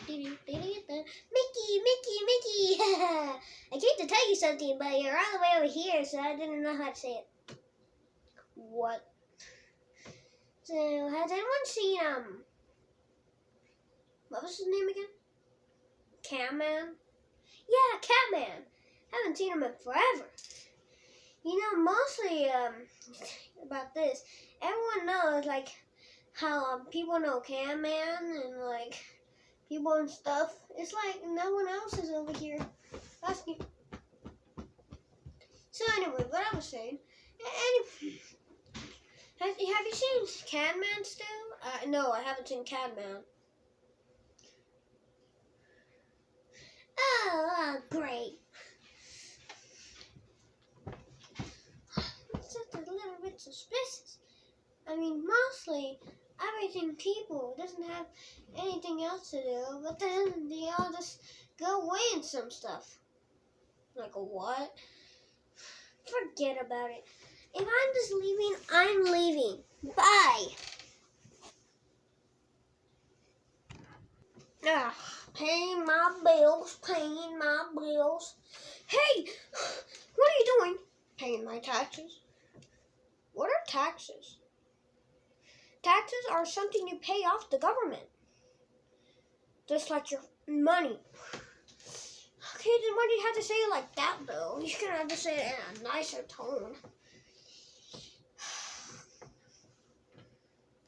Mickey. I came to tell you something, but you're all the way over here, so I didn't know how to say it. What? So, has anyone seen, what was his name again? Catman? Yeah, Catman. Haven't seen him in forever. You know, mostly, about this, everyone knows, like, how, people know Catman and, like, people and stuff. It's like no one else is over here asking. So anyway, what I was saying, have you seen Catman still? No, I haven't seen Catman. Oh, great. It's just a little bit suspicious. I mean, mostly everything people doesn't have anything else to do, but then they all just go away in some stuff. Like a what? Forget about it. If I'm just leaving, I'm leaving. Bye. Paying my bills. Hey, what are you doing? Paying my taxes. What are taxes? Taxes are something you pay off the government. Just like your money. Okay, then why do you have to say it like that, though? You can have to say it in a nicer tone.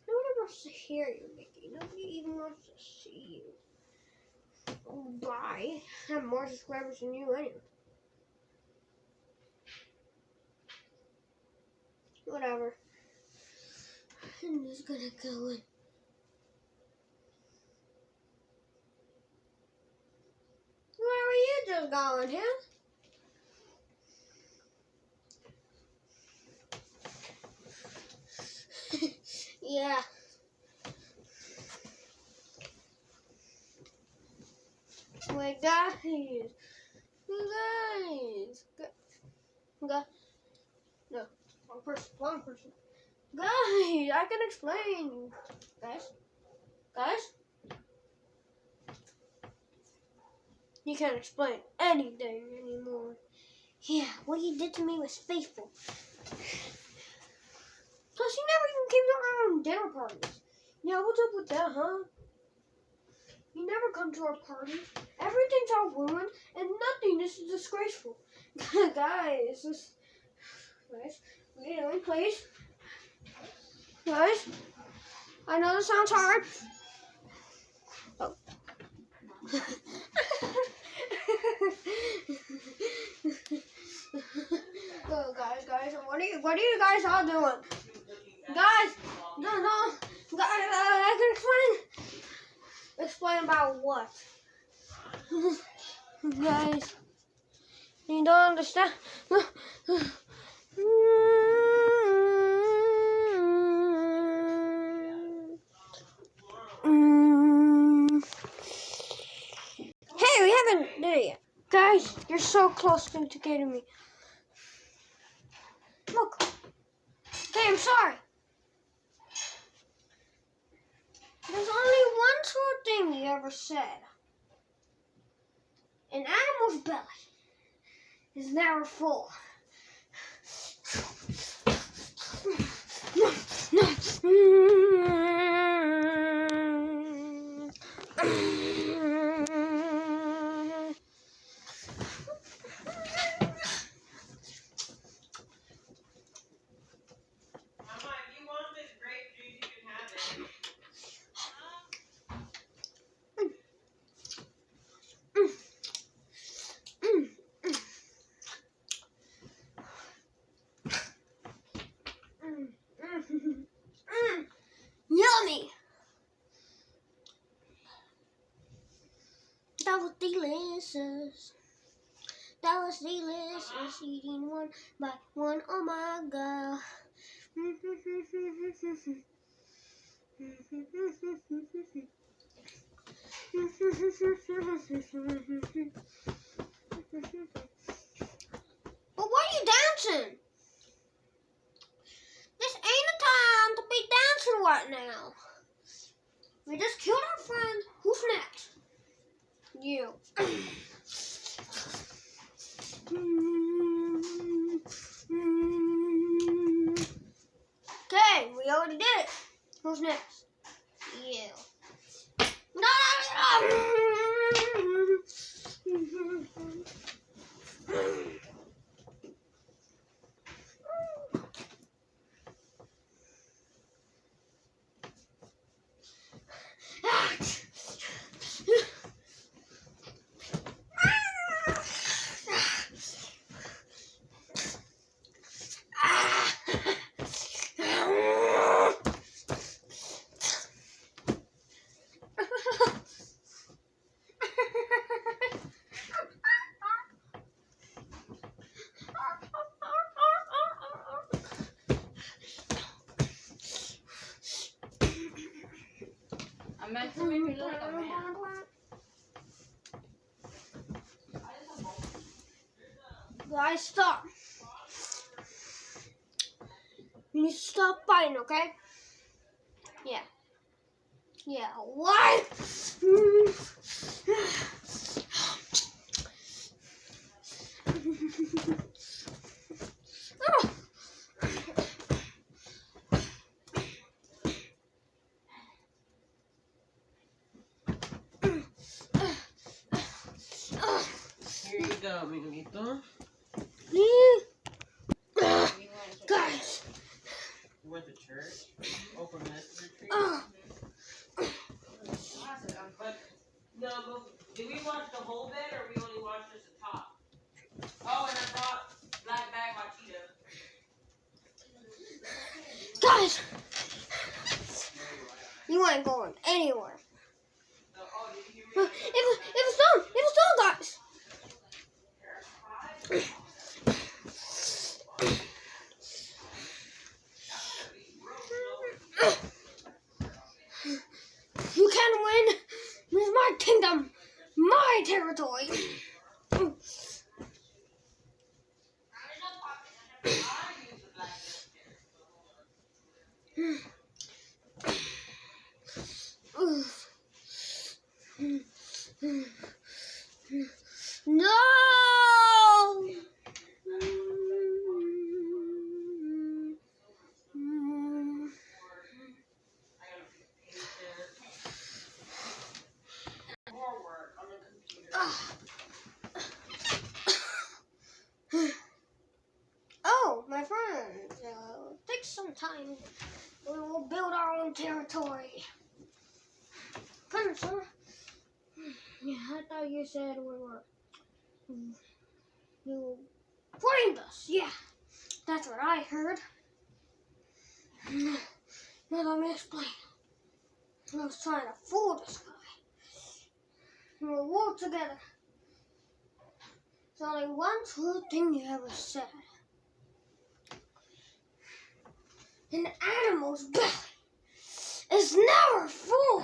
Nobody wants to hear you, Mickey. Nobody even wants to see you. Oh, bye. I have more subscribers than you anyway. Whatever. I'm just gonna go in. Where were you just going, huh? Yeah. Wait, guys. No, wrong person. Guys, I can explain. Guys. You can't explain anything anymore. Yeah, what you did to me was faithful. Plus, you never even came to our own dinner parties. Yeah, what's up with that, huh? You never come to our party. Everything's all ruined, and nothing. This is disgraceful. Guys, what are you doing, please? Guys, I know this sounds hard. Oh. Oh, guys, what are you guys all doing? Guys, no, guys, I can explain. Explain about what? Guys, you don't understand. Hey, we haven't did it yet. Guys, you're so close to getting me. Look. Okay, I'm sorry. There's only one true thing you ever said. An animal's belly is never full. Yummy! That was delicious. That was delicious. Eating one by one. Oh my god. But why are you dancing? This ain't a time to be dancing right now. We just killed our friend. Who's next? You. Okay, we already did it. Who's next? You. No, I meant to make me look like a man. Guys, stop. You need to stop fighting, okay? Yeah. Yeah, what? Here you go, amiguito. Guys. You went to church? Open message retreat? But, no, but did we watch the whole bed or we only watched just the top? Oh, and I brought black bag Machito. Guys. You ain't going anywhere. Oh, did you hear me? It was done. It was done, guys. You can't win. This is my kingdom, my territory. No. Oh, my friend, take some time. We will build our own territory. Punisher? Yeah, I thought you said we were. You framed us. Yeah, that's what I heard. Now let me explain. I was trying to fool this guy. We worked together. There's only one true thing you ever said. An animal's belly is never full.